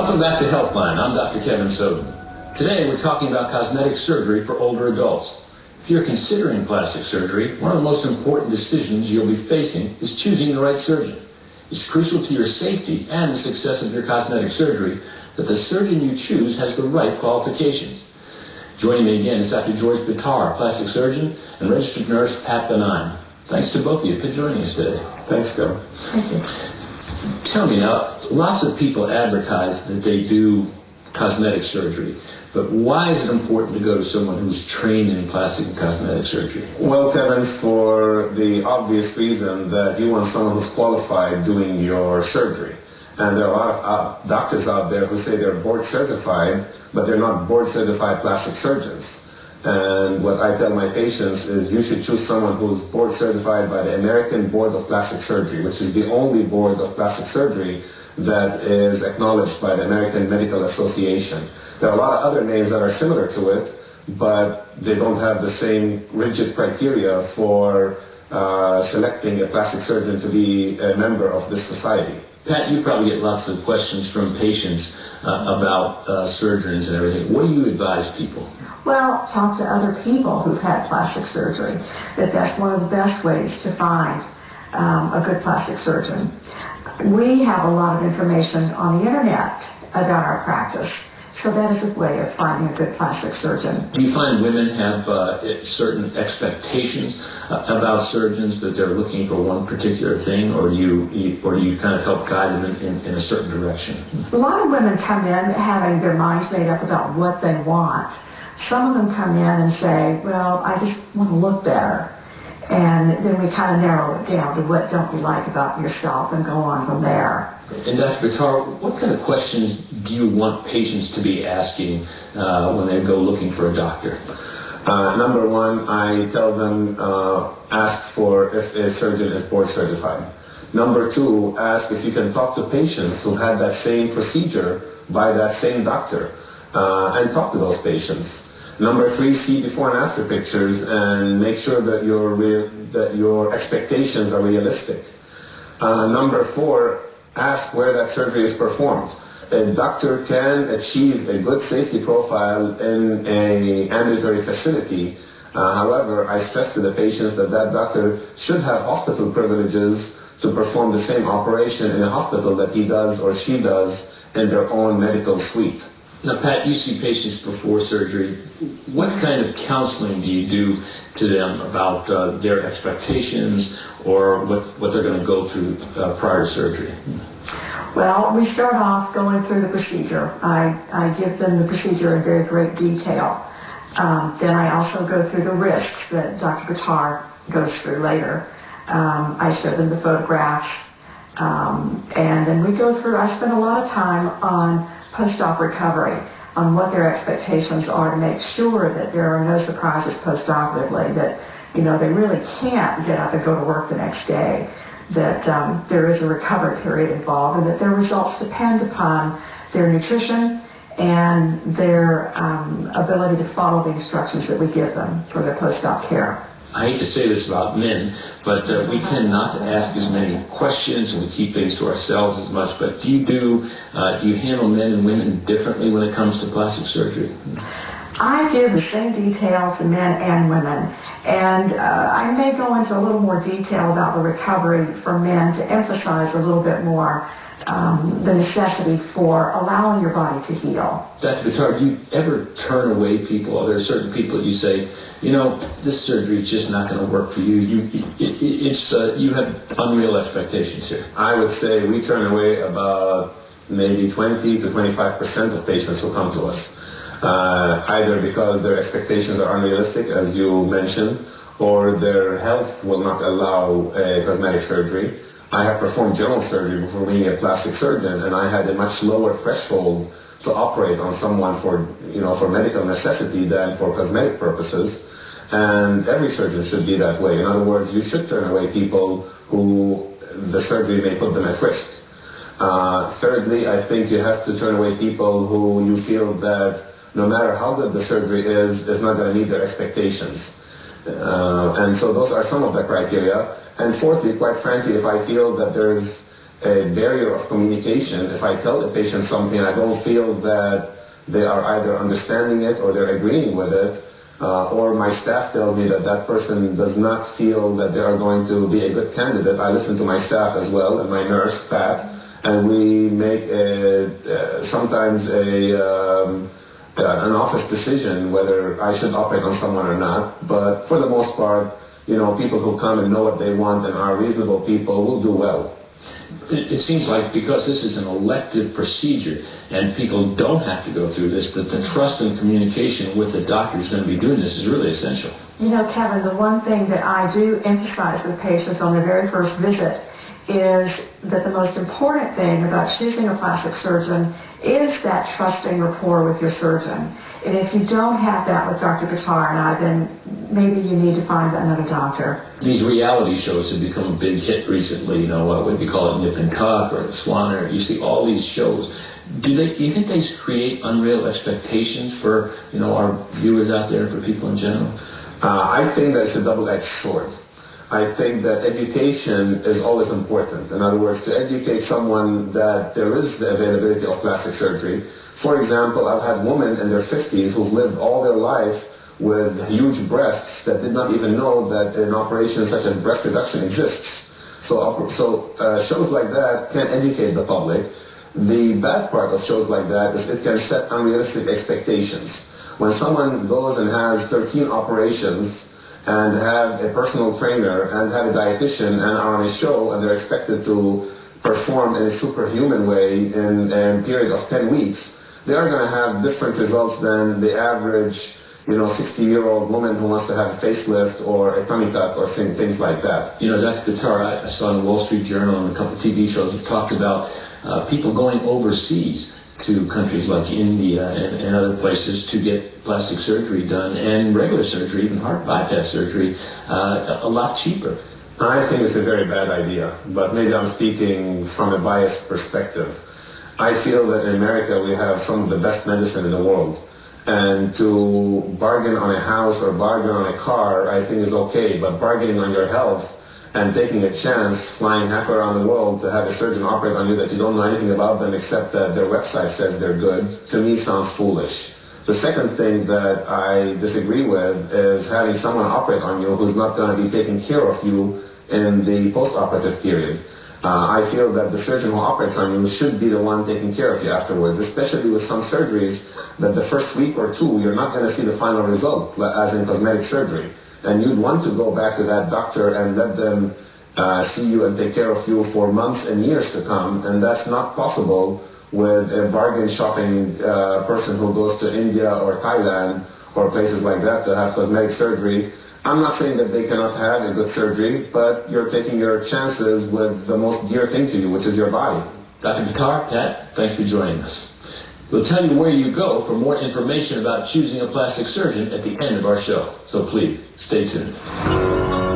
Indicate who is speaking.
Speaker 1: Welcome back to Healthline. I'm Dr. Kevin Soden. Today we're talking about cosmetic surgery for older adults. If you're considering plastic surgery, one of the most important decisions you'll be facing is choosing the right surgeon. It's crucial to your safety and the success of your cosmetic surgery that the surgeon you choose has the right qualifications. Joining me again is Dr. George Bitar, plastic surgeon, and registered nurse Pat Bonine. Thanks to both of you for joining us today.
Speaker 2: Thanks, Phil.
Speaker 3: Thank you.
Speaker 1: Tell me now, lots of people advertise that they do cosmetic surgery, but why is it important to go to someone who's trained in plastic and cosmetic surgery?
Speaker 2: Well, Kevin, for the obvious reason that you want someone who's qualified doing your surgery. And there are a lot of doctors out there who say they're board certified, but they're not board certified plastic surgeons. And what I tell my patients is you should choose someone who's board certified by the American Board of Plastic Surgery, which is the only board of plastic surgery that is acknowledged by the American Medical Association. There are a lot of other names that are similar to it, but they don't have the same rigid criteria for selecting a plastic surgeon to be a member of this society.
Speaker 1: Pat, you probably get lots of questions from patients about surgeons and everything. What do you advise people?
Speaker 3: Well, talk to other people who've had plastic surgery. That's one of the best ways to find a good plastic surgeon. We have a lot of information on the internet about our practice, so that is a way of finding a good plastic surgeon.
Speaker 1: Do you find women have certain expectations about surgeons, that they're looking for one particular thing, or do you kind of help guide them in a certain direction?
Speaker 3: A lot of women come in having their minds made up about what they want. Some of them come in and say, well, I just want to look better. And then we kind of narrow it down to what don't you like about yourself and go on from there.
Speaker 1: And Dr. Bitar, what kind of questions do you want patients to be asking when they go looking for a doctor?
Speaker 2: Number one, I tell them ask for if a surgeon is board certified. Number two, ask if you can talk to patients who had that same procedure by that same doctor and talk to those patients. Number three, see before and after pictures and make sure that your expectations are realistic. Number four, ask where that surgery is performed. A doctor can achieve a good safety profile in an ambulatory facility. However, I stress to the patients that doctor should have hospital privileges to perform the same operation in a hospital that he does or she does in their own medical suite.
Speaker 1: Now, Pat, you see patients before surgery. What kind of counseling do you do to them about their expectations or what they're going to go through prior to surgery?
Speaker 3: Well, we start off going through the procedure. I give them the procedure in very great detail. Then I also go through the risks that Dr. Bitar goes through later. I show them the photographs. And then we go through, I spend a lot of time on post-op recovery, on what their expectations are to make sure that there are no surprises post-operatively, that they really can't get up and go to work the next day, that there is a recovery period involved, and that their results depend upon their nutrition and their ability to follow the instructions that we give them for their post-op care.
Speaker 1: I hate to say this about men, but we tend not to ask as many questions, and we keep things to ourselves as much. But do you handle men and women differently when it comes to plastic surgery?
Speaker 3: I give the same detail to men and women, and I may go into a little more detail about the recovery for men to emphasize a little bit more the necessity for allowing your body to heal.
Speaker 1: Dr. Bitar, do you ever turn away people? Are there certain people that you say, this surgery is just not going to work for you? You have unreal expectations here.
Speaker 2: I would say we turn away about maybe 20 to 25% of patients who come to us. Either because their expectations are unrealistic, as you mentioned, or their health will not allow a cosmetic surgery. I have performed general surgery before being a plastic surgeon, and I had a much lower threshold to operate on someone for medical necessity than for cosmetic purposes. And every surgeon should be that way. In other words, you should turn away people who the surgery may put them at risk. Thirdly, I think you have to turn away people who you feel that no matter how good the surgery is not going to meet their expectations. And so those are some of the criteria. And fourthly, quite frankly, if I feel that there's a barrier of communication. If I tell the patient something, I don't feel that they are either understanding it or they're agreeing with it, or my staff tells me that that person does not feel that they are going to be a good candidate. I listen to my staff as well, and my nurse, Pat, and we make sometimes an office decision whether I should operate on someone or not. But for the most part, people who come and know what they want and are reasonable people will do well.
Speaker 1: It seems like because this is an elective procedure and people don't have to go through this, that the trust and communication with the doctor who's going to be doing this is really essential.
Speaker 3: Kevin, the one thing that I do emphasize with patients on their very first visit is that the most important thing about choosing a plastic surgeon is that trusting rapport with your surgeon. And if you don't have that with Dr. Bitar and I, then maybe you need to find another doctor.
Speaker 1: These reality shows have become a big hit recently. What would you call it, Nip and Tuck or The Swanner? You see all these shows. Do you think they create unreal expectations for our viewers out there, for people in general?
Speaker 2: I think that it's a double-edged sword. I think that education is always important. In other words, to educate someone that there is the availability of plastic surgery. For example, I've had women in their 50s who've lived all their life with huge breasts that did not even know that an operation such as breast reduction exists. So shows like that can educate the public. The bad part of shows like that is it can set unrealistic expectations. When someone goes and has 13 operations and have a personal trainer and have a dietitian and are on a show and they're expected to perform in a superhuman way in a period of 10 weeks, they are going to have different results than the average 60-year-old woman who wants to have a facelift or a tummy tuck or things like that.
Speaker 1: Dr. Bitar, I saw in the Wall Street Journal and a couple of TV shows have talked about people going overseas to countries like India and other places to get plastic surgery done, and regular surgery, even heart bypass surgery, a lot cheaper.
Speaker 2: I think it's a very bad idea, but maybe I'm speaking from a biased perspective. I feel that in America we have some of the best medicine in the world, and to bargain on a house or bargain on a car I think is okay, but bargaining on your health and taking a chance, flying half around the world to have a surgeon operate on you that you don't know anything about them except that their website says they're good, to me sounds foolish. The second thing that I disagree with is having someone operate on you who's not going to be taking care of you in the post-operative period. I feel that the surgeon who operates on you should be the one taking care of you afterwards, especially with some surgeries that the first week or two you're not going to see the final result, as in cosmetic surgery. And you'd want to go back to that doctor and let them see you and take care of you for months and years to come, and that's not possible with a bargain shopping person who goes to India or Thailand or places like that to have cosmetic surgery. I'm not saying that they cannot have a good surgery, but you're taking your chances with the most dear thing to you, which is your body.
Speaker 1: Dr. Bitar, Pat, thanks for joining us. We'll tell you where you go for more information about choosing a plastic surgeon at the end of our show. So please, stay tuned.